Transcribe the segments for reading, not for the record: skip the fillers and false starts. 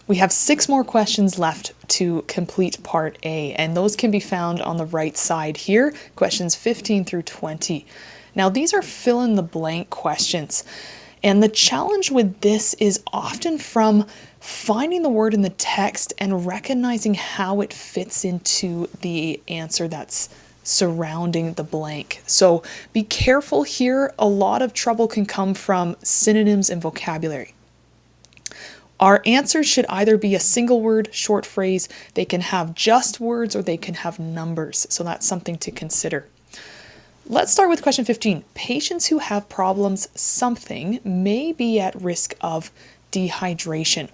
We have 6 more questions left to complete Part A, and those can be found on the right side here, questions 15 through 20. Now these are fill-in-the-blank questions, and the challenge with this is often from finding the word in the text and recognizing how it fits into the answer that's surrounding the blank. So be careful here. A lot of trouble can come from synonyms and vocabulary. Our answers should either be a single word, short phrase, they can have just words, or they can have numbers. So that's something to consider. Let's start with question 15. Patients who have problems something may be at risk of dehydration.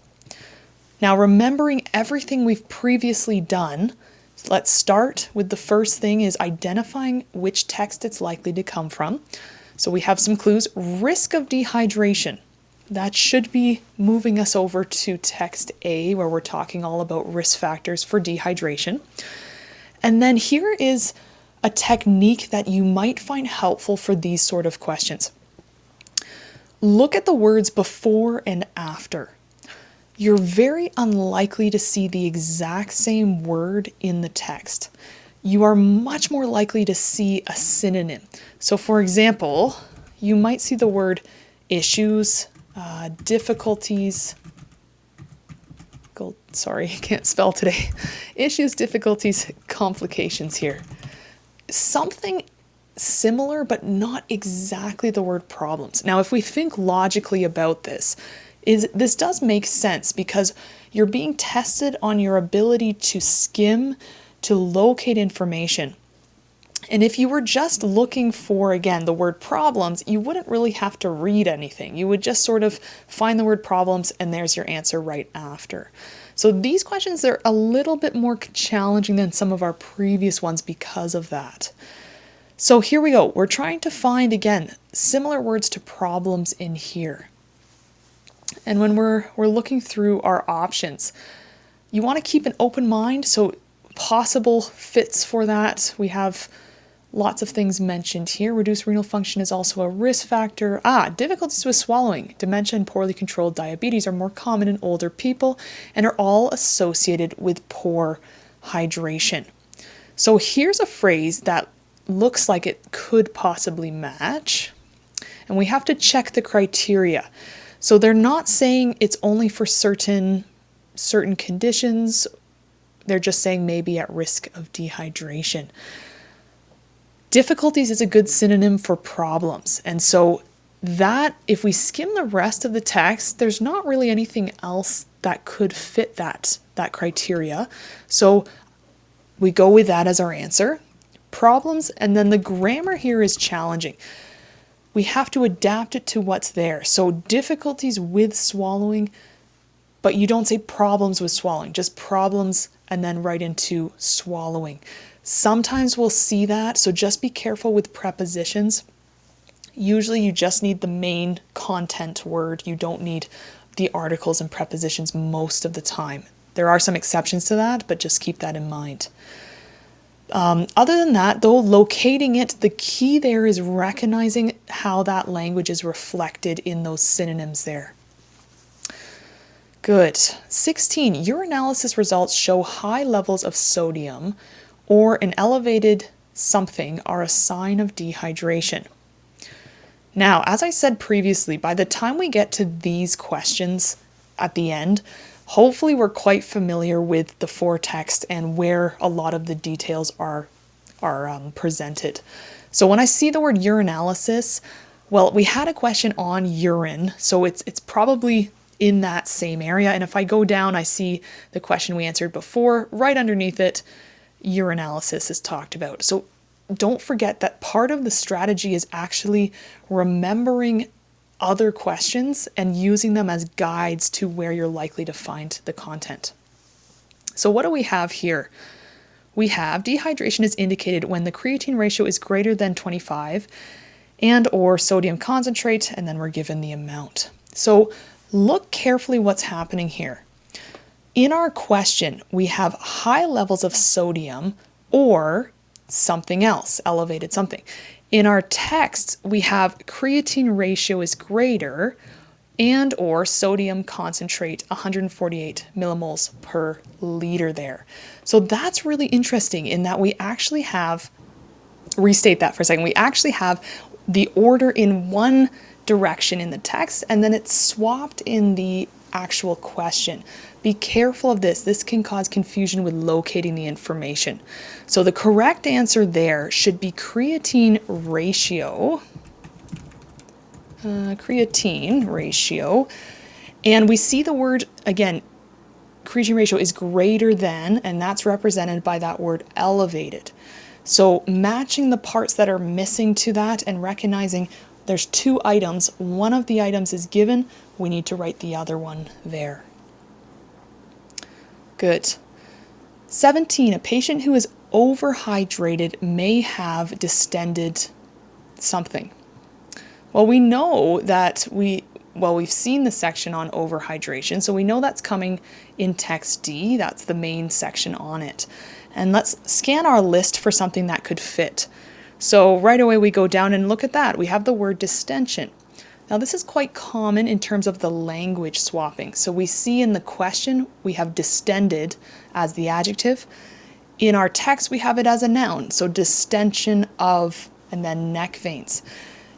Now, remembering everything we've previously done, let's start with the first thing is identifying which text it's likely to come from. So we have some clues. Risk of dehydration. That should be moving us over to text A, where we're talking all about risk factors for dehydration. And then here is a technique that you might find helpful for these sort of questions. Look at the words before and after. You're very unlikely to see the exact same word in the text. You are much more likely to see a synonym. So for example, you might see the word issues, difficulties, sorry, I can't spell today. Issues, difficulties, complications here. Something similar, but not exactly the word problems. Now, if we think logically about this, this does make sense because you're being tested on your ability to skim, to locate information. And if you were just looking for, again, the word problems, you wouldn't really have to read anything. You would just sort of find the word problems and there's your answer right after. So these questions are a little bit more challenging than some of our previous ones because of that. So here we go. We're trying to find, again, similar words to problems in here. And when we're looking through our options, you want to keep an open mind. So possible fits for that. We have lots of things mentioned here. Reduced renal function is also a risk factor. Difficulties with swallowing, dementia, and poorly controlled diabetes are more common in older people and are all associated with poor hydration. So here's a phrase that looks like it could possibly match, and we have to check the criteria. So they're not saying it's only for certain conditions. They're just saying maybe at risk of dehydration. Difficulties is a good synonym for problems. And so that, if we skim the rest of the text, there's not really anything else that could fit that criteria. So we go with that as our answer. Problems, and then the grammar here is challenging. We have to adapt it to what's there. So difficulties with swallowing, but you don't say problems with swallowing, just problems and then right into swallowing. Sometimes we'll see that, so just be careful with prepositions. Usually you just need the main content word. You don't need the articles and prepositions most of the time. There are some exceptions to that, but just keep that in mind. Other than that, though, locating it, the key there is recognizing how that language is reflected in those synonyms there. Good. 16, urinalysis results show high levels of sodium or an elevated something are a sign of dehydration. Now, as I said previously, by the time we get to these questions at the end, hopefully we're quite familiar with the foretext and where a lot of the details are presented. So when I see the word urinalysis, well, we had a question on urine, so it's probably in that same area. And if I go down, I see the question we answered before. Right underneath it, urinalysis is talked about. So don't forget that part of the strategy is actually remembering other questions and using them as guides to where you're likely to find the content. So what do we have here? We have dehydration is indicated when the creatine ratio is greater than 25 and or sodium concentrate, and then we're given the amount. So look carefully what's happening here. In our question, we have high levels of sodium or something else, elevated something. In our text, we have creatine ratio is greater and or sodium concentrate 148 millimoles per liter there. So that's really interesting in that we actually have, restate that for a second, we actually have the order in one direction in the text and then it's swapped in the actual question. Be careful of this. This can cause confusion with locating the information. So the correct answer there should be creatine ratio. And we see the word, again, creatine ratio is greater than, and that's represented by that word elevated. So matching the parts that are missing to that and recognizing there's two items, one of the items is given, we need to write the other one there. Good. 17, a patient who is overhydrated may have distended something. Well, we know that we've seen the section on overhydration, so we know that's coming in text D. That's the main section on it. And let's scan our list for something that could fit. So right away we go down and look at that. We have the word distension. Now this is quite common in terms of the language swapping. So we see in the question we have distended as the adjective. In our text we have it as a noun, so distension of, and then neck veins.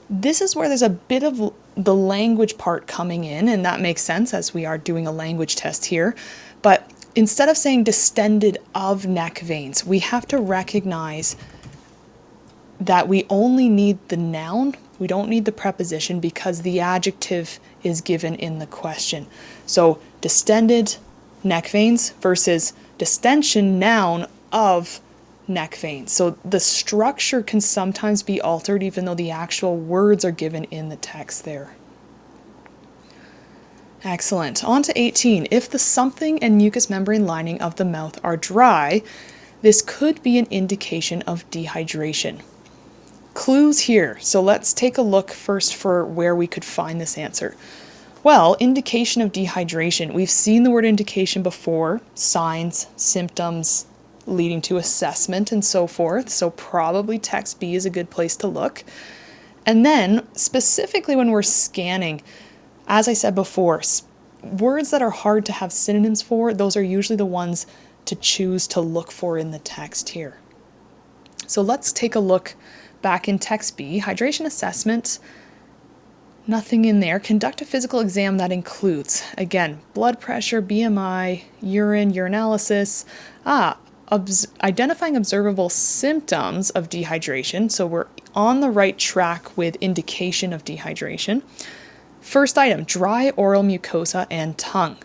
This is where there's a bit of the language part coming in, and that makes sense as we are doing a language test here. But instead of saying distended of neck veins, we have to recognize that we only need the noun. We don't need the preposition because the adjective is given in the question. So distended neck veins versus distension noun of neck veins. So the structure can sometimes be altered even though the actual words are given in the text there. Excellent. On to 18. If the something and mucous membrane lining of the mouth are dry, this could be an indication of dehydration. Clues here. So let's take a look first for where we could find this answer. Well, indication of dehydration. We've seen the word indication before, signs, symptoms, leading to assessment and so forth. So probably text B is a good place to look. And then specifically when we're scanning, as I said before, words that are hard to have synonyms for, those are usually the ones to choose to look for in the text here. So let's take a look back in text B. Hydration assessment, nothing in there. Conduct a physical exam that includes, again, blood pressure, BMI, urinalysis, identifying observable symptoms of dehydration. So we're on the right track with indication of dehydration. First item, dry oral mucosa and tongue.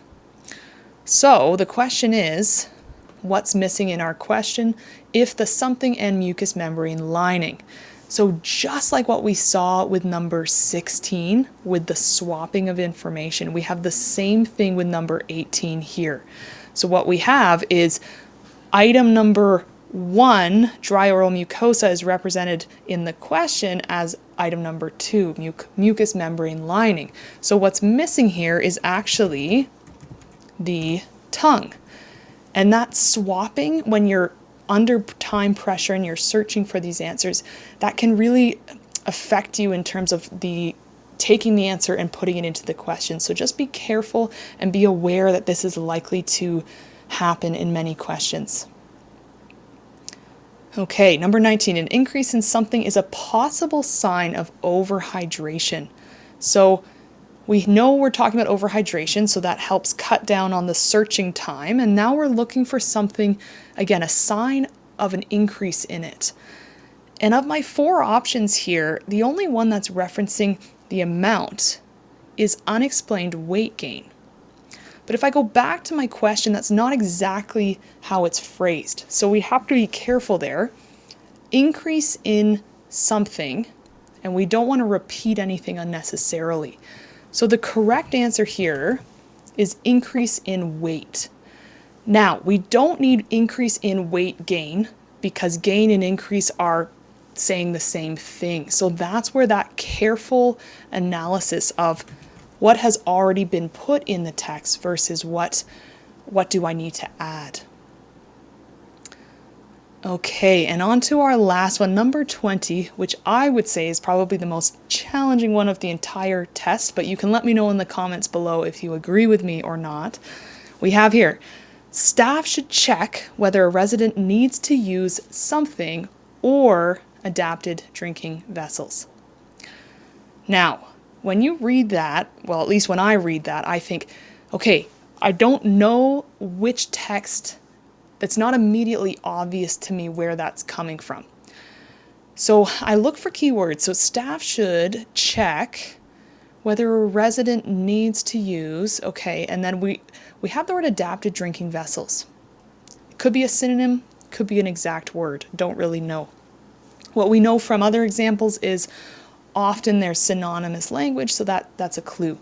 So the question is, what's missing in our question? If the something and mucous membrane lining. So just like what we saw with number 16 with the swapping of information, we have the same thing with number 18 here. So what we have is item number 1, dry oral mucosa, is represented in the question as item number 2, mucous membrane lining. So what's missing here is actually the tongue. And that swapping, when you're under time pressure and you're searching for these answers, that can really affect you in terms of taking the answer and putting it into the question. So just be careful and be aware that this is likely to happen in many questions. Okay, number 19, an increase in something is a possible sign of overhydration. So we know we're talking about overhydration, so that helps cut down on the searching time. And now we're looking for something, again, a sign of an increase in it. And of my 4 options here, the only one that's referencing the amount is unexplained weight gain. But if I go back to my question, that's not exactly how it's phrased. So we have to be careful there. Increase in something, and we don't want to repeat anything unnecessarily. So the correct answer here is increase in weight. Now, we don't need increase in weight gain because gain and increase are saying the same thing. So that's where that careful analysis of what has already been put in the text versus what do I need to add. Okay, and on to our last one, number 20, which I would say is probably the most challenging one of the entire test, but you can let me know in the comments below if you agree with me or not. We have here, staff should check whether a resident needs to use something or adapted drinking vessels. Now, when you read that, well, at least when I read that, I think, okay, I don't know which text. That's not immediately obvious to me where that's coming from. So I look for keywords. So staff should check whether a resident needs to use, okay, and then we have the word adapted drinking vessels. It could be a synonym, could be an exact word, don't really know. What we know from other examples is often there's synonymous language, so that's a clue.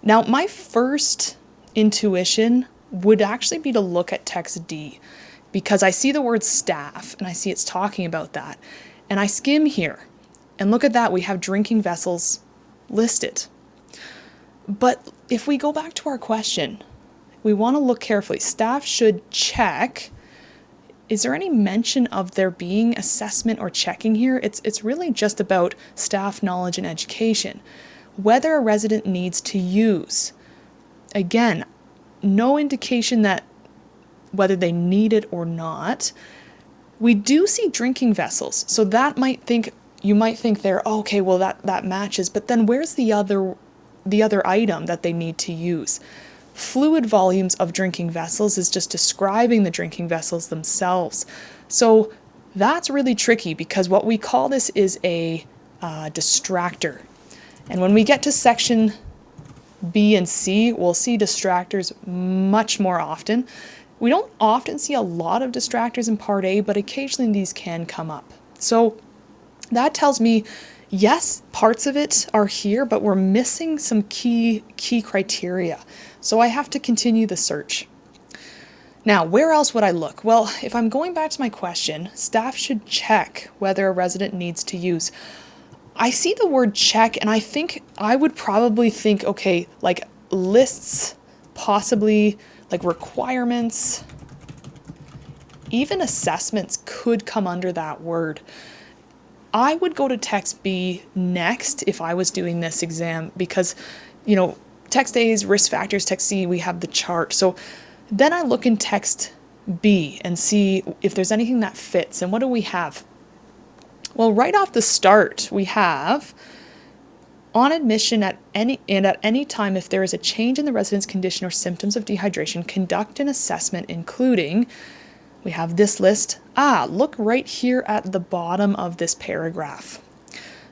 Now, my first intuition would actually be to look at text D, because I see the word staff and I see it's talking about that. And I skim here and look at that, we have drinking vessels listed. But if we go back to our question, we want to look carefully. Staff should check. Is there any mention of there being assessment or checking here? It's really just about staff knowledge and education. Whether a resident needs to use. Again, no indication that whether they need it or not. We do see drinking vessels, so that you might think there, oh, okay, well that matches, but then where's the other item that they need to use? Fluid volumes of drinking vessels is just describing the drinking vessels themselves. So that's really tricky, because what we call this is a distractor. And when we get to section B and C, we'll see distractors much more often. We don't often see a lot of distractors in Part A, but occasionally these can come up. So that tells me, yes, parts of it are here, but we're missing some key criteria. So I have to continue the search. Now, where else would I look? Well, if I'm going back to my question, staff should check whether a resident needs to use. I see the word check, and I think I would probably think, okay, like lists, possibly like requirements, even assessments could come under that word. I would go to text B next if I was doing this exam, because, text A is risk factors, text C, we have the chart. So then I look in text B and see if there's anything that fits. And what do we have? Well, right off the start, we have on admission at any time, if there is a change in the resident's condition or symptoms of dehydration, conduct an assessment including, we have this list. Look right here at the bottom of this paragraph.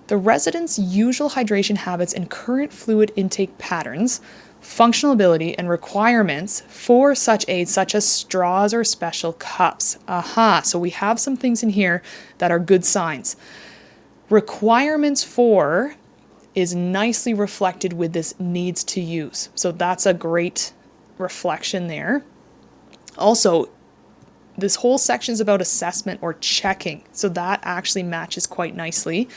The resident's usual hydration habits and current fluid intake patterns, functional ability, and requirements for such aids such as straws or special cups. So we have some things in here that are good signs. Requirements for is nicely reflected with this needs to use. So that's a great reflection there. Also, this whole section is about assessment or checking. So that actually matches quite nicely.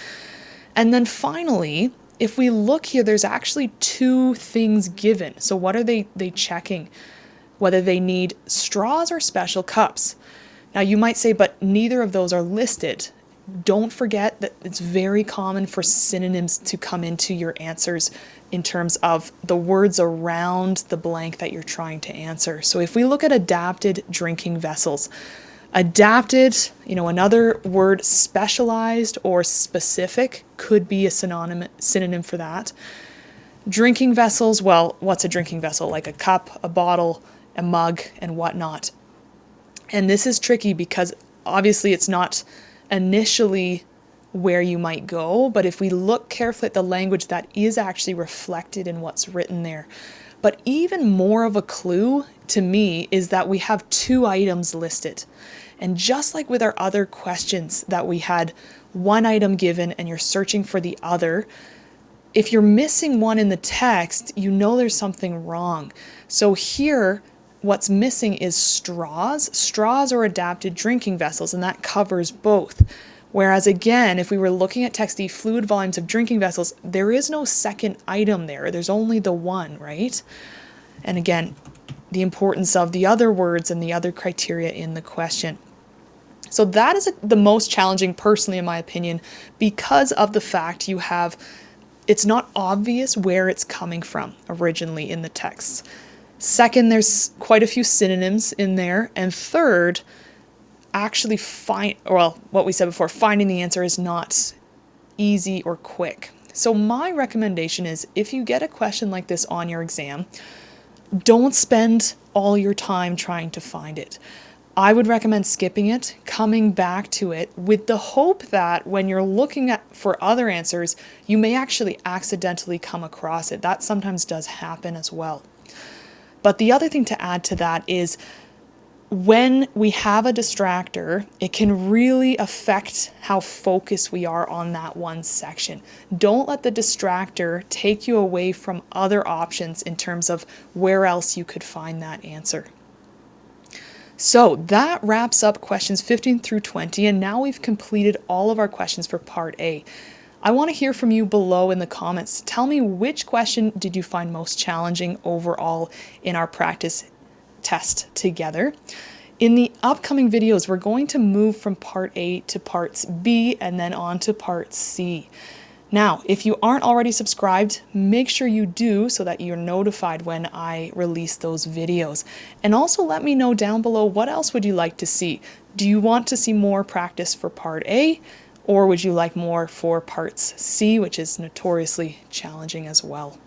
And then finally, if we look here, there's actually two things given. So what are they checking? Whether they need straws or special cups. Now you might say, but neither of those are listed. Don't forget that it's very common for synonyms to come into your answers in terms of the words around the blank that you're trying to answer. So if we look at adapted drinking vessels, adapted, another word, specialized or specific, could be a synonym for that. Drinking vessels, well, what's a drinking vessel? Like a cup, a bottle, a mug, and whatnot. And this is tricky because obviously it's not initially where you might go, but if we look carefully at the language, that is actually reflected in what's written there. But even more of a clue to me is that we have two items listed. And just like with our other questions that we had one item given and you're searching for the other, if you're missing one in the text, there's something wrong. So here, what's missing is straws. Straws are adapted drinking vessels, and that covers both. Whereas again, if we were looking at text D, fluid volumes of drinking vessels, there is no second item there. There's only the one, right? And again, the importance of the other words and the other criteria in the question. So that is the most challenging, personally, in my opinion, because of the fact it's not obvious where it's coming from originally in the text. Second, there's quite a few synonyms in there. And third, actually what we said before, finding the answer is not easy or quick. So my recommendation is, if you get a question like this on your exam, don't spend all your time trying to find it. I would recommend skipping it, coming back to it with the hope that when you're looking for other answers, you may actually accidentally come across it. That sometimes does happen as well. But the other thing to add to that is, when we have a distractor, it can really affect how focused we are on that one section. Don't let the distractor take you away from other options in terms of where else you could find that answer. So that wraps up questions 15 through 20, and now we've completed all of our questions for Part A. I want to hear from you below in the comments. Tell me, which question did you find most challenging overall in our practice test together. In the upcoming videos, we're going to move from Part A to Parts B and then on to Part C. Now, if you aren't already subscribed, make sure you do so that you're notified when I release those videos. And also let me know down below, what else would you like to see? Do you want to see more practice for Part A, or would you like more for Parts C, which is notoriously challenging as well?